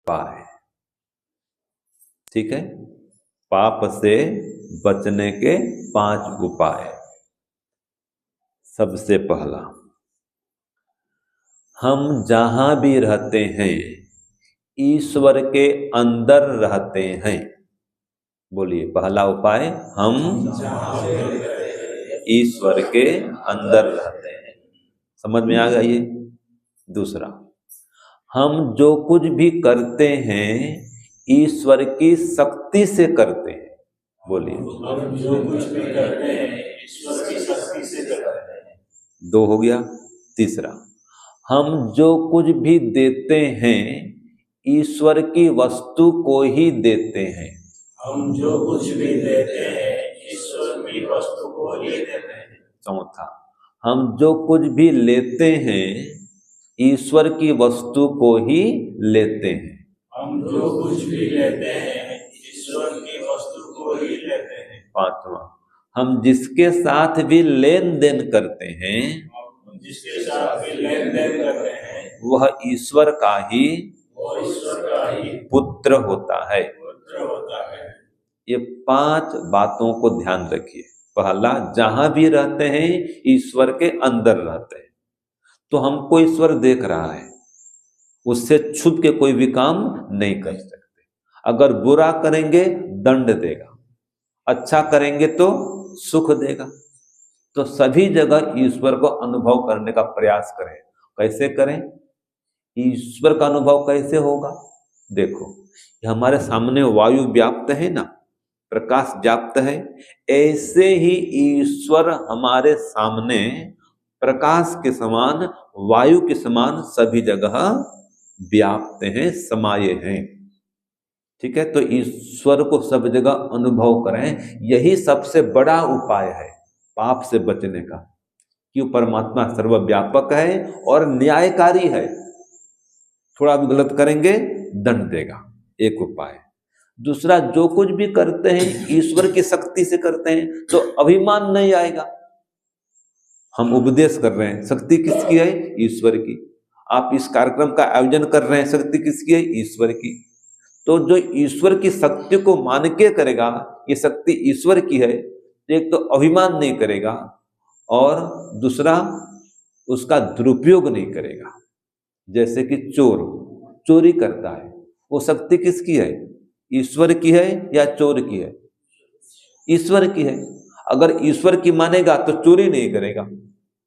उपाय। ठीक है, पाप से बचने के 5 उपाय। सबसे पहला, हम जहां भी रहते हैं ईश्वर के अंदर रहते हैं। बोलिए, पहला उपाय, हम ईश्वर के अंदर रहते हैं। समझ में आ गया ये? दूसरा, हम जो कुछ भी करते हैं ईश्वर की शक्ति से करते हैं। बोलिए, हम जो कुछ भी करते हैं ईश्वर की शक्ति से करते हैं। 2 हो गया। तीसरा, हम जो कुछ भी देते हैं ईश्वर की वस्तु को ही देते हैं। हम जो कुछ भी देते हैं ईश्वर की वस्तु को ही देते हैं। चौथा, हम जो कुछ भी लेते हैं ईश्वर की वस्तु को ही लेते हैं। हम जो कुछ भी लेते हैं ईश्वर की वस्तु को ही लेते हैं। पांचवा, हम जिसके साथ भी लेन देन करते हैं, जिसके साथ भी लेन देन करते हैं वह ईश्वर का ही पुत्र होता है। ये 5 बातों को ध्यान रखिए। पहला, जहां भी रहते हैं ईश्वर के अंदर रहते हैं। तो हमको ईश्वर देख रहा है, उससे छुप के कोई भी काम नहीं कर सकते। अगर बुरा करेंगे दंड देगा, अच्छा करेंगे तो सुख देगा। तो सभी जगह ईश्वर को अनुभव करने का प्रयास करें। कैसे करें? ईश्वर का अनुभव कैसे होगा? देखो, हमारे सामने वायु व्याप्त है ना, प्रकाश व्याप्त है, ऐसे ही ईश्वर हमारे सामने प्रकाश के समान, वायु के समान सभी जगह व्याप्त हैं, समाये हैं। ठीक है, तो ईश्वर को सब जगह अनुभव करें। यही सबसे बड़ा उपाय है पाप से बचने का। क्यों? परमात्मा सर्वव्यापक है और न्यायकारी है। थोड़ा भी गलत करेंगे दंड देगा, एक उपाय। दूसरा, जो कुछ भी करते हैं ईश्वर की शक्ति से करते हैं तो अभिमान नहीं आएगा। हम उपदेश कर रहे हैं, शक्ति किसकी है? ईश्वर की। आप इस कार्यक्रम का आयोजन कर रहे हैं, शक्ति किसकी है? ईश्वर की। तो जो ईश्वर की शक्ति को मान के करेगा, ये शक्ति ईश्वर की है, एक तो अभिमान नहीं करेगा और दूसरा उसका दुरुपयोग नहीं करेगा। जैसे कि चोर चोरी करता है, वो शक्ति किसकी है? ईश्वर की है या चोर की है? ईश्वर की है। अगर ईश्वर की मानेगा तो चोरी नहीं करेगा।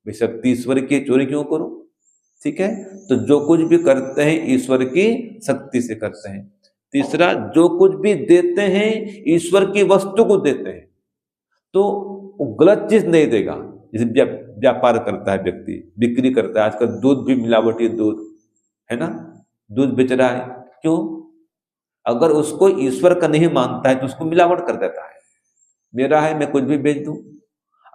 वे शक्ति ईश्वर की, चोरी क्यों करो? ठीक है, तो जो कुछ भी करते हैं ईश्वर की शक्ति से करते हैं। तीसरा, जो कुछ भी देते हैं ईश्वर की वस्तु को देते हैं, तो वो गलत चीज नहीं देगा। जैसे व्यापार करता है व्यक्ति, बिक्री करता है, आजकल दूध भी मिलावटी दूध है ना, दूध बेच रहा है। क्यों? अगर उसको ईश्वर का नहीं मानता है तो उसको मिलावट कर देता है। मेरा है, मैं कुछ भी बेच दूं।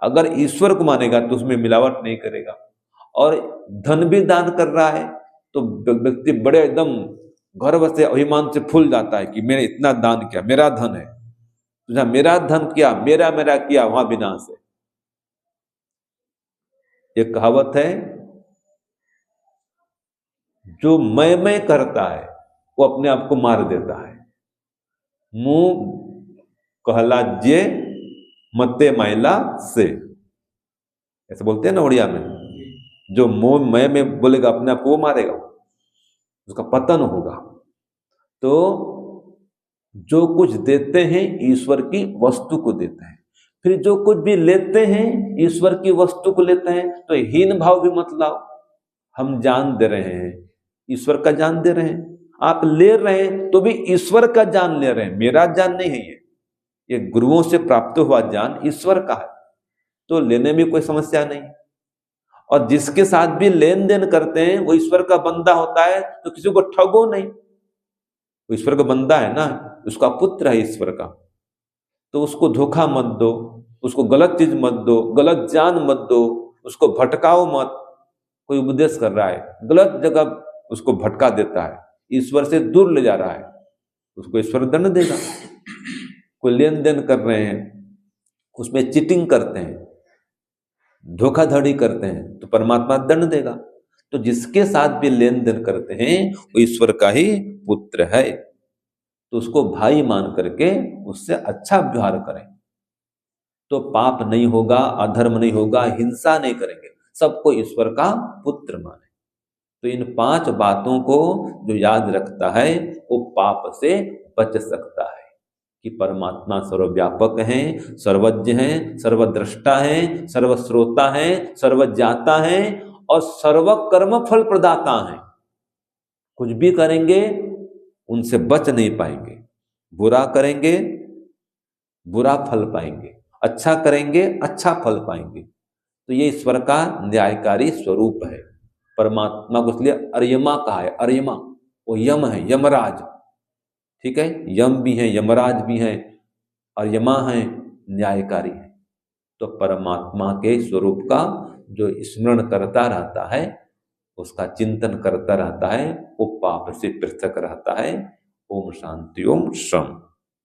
अगर ईश्वर को मानेगा तो उसमें मिलावट नहीं करेगा। और धन भी दान कर रहा है तो व्यक्ति बड़े एकदम गर्व से, अभिमान से फूल जाता है कि मैंने इतना दान किया, मेरा धन है। तो जहां मेरा धन किया, मेरा किया, वहां विनाश है। एक कहावत है, जो मैं करता है वो अपने आप को मार देता है। मुंह कहलाजे मते माइला से, ऐसे बोलते हैं ना उड़िया में। जो मुंह मैं बोलेगा अपने आप को, वो मारेगा, उसका पतन होगा। तो जो कुछ देते हैं ईश्वर की वस्तु को देते हैं। फिर जो कुछ भी लेते हैं ईश्वर की वस्तु को लेते हैं, तो हीन भाव भी मत लाओ। हम जान दे रहे हैं, ईश्वर का जान दे रहे हैं। आप ले रहे हैं तो भी ईश्वर का जान ले रहे हैं, मेरा जान नहीं है ये गुरुओं से प्राप्त हुआ ज्ञान ईश्वर का है, तो लेने में कोई समस्या नहीं। और जिसके साथ भी लेन देन करते हैं वो ईश्वर का बंदा होता है, तो किसी को ठगो नहीं। वो ईश्वर का बंदा है ना, उसका पुत्र है ईश्वर का, तो उसको धोखा मत दो, उसको गलत चीज मत दो, गलत ज्ञान मत दो, उसको भटकाओ मत। कोई उपदेश कर रहा है, गलत जगह उसको भटका देता है, ईश्वर से दूर ले जा रहा है, उसको ईश्वर दंड देगा। कोई लेन देन कर रहे हैं, उसमें चीटिंग करते हैं, धोखाधड़ी करते हैं, तो परमात्मा दंड देगा। तो जिसके साथ भी लेन देन करते हैं वो ईश्वर का ही पुत्र है, तो उसको भाई मान करके उससे अच्छा व्यवहार करें, तो पाप नहीं होगा, अधर्म नहीं होगा, हिंसा नहीं करेंगे, सबको ईश्वर का पुत्र माने। तो इन 5 बातों को जो याद रखता है वो पाप से बच सकता है कि परमात्मा सर्वव्यापक हैं, सर्वज्ञ हैं, सर्वद्रष्टा हैं, सर्वश्रोता हैं, सर्वज्ञाता हैं और सर्वकर्म फल प्रदाता हैं। कुछ भी करेंगे उनसे बच नहीं पाएंगे, बुरा करेंगे बुरा फल पाएंगे, अच्छा करेंगे अच्छा फल पाएंगे। तो ये ईश्वर का न्यायकारी स्वरूप है। परमात्मा को इसलिए अर्यमा कहा है, अर्यमा वो यम है, यमराज, ठीक है, यम भी है, यमराज भी है, और यमा है, न्यायकारी है। तो परमात्मा के स्वरूप का जो स्मरण करता रहता है, उसका चिंतन करता रहता है, वो पाप से पृथक रहता है। ओम शांति ओम शम।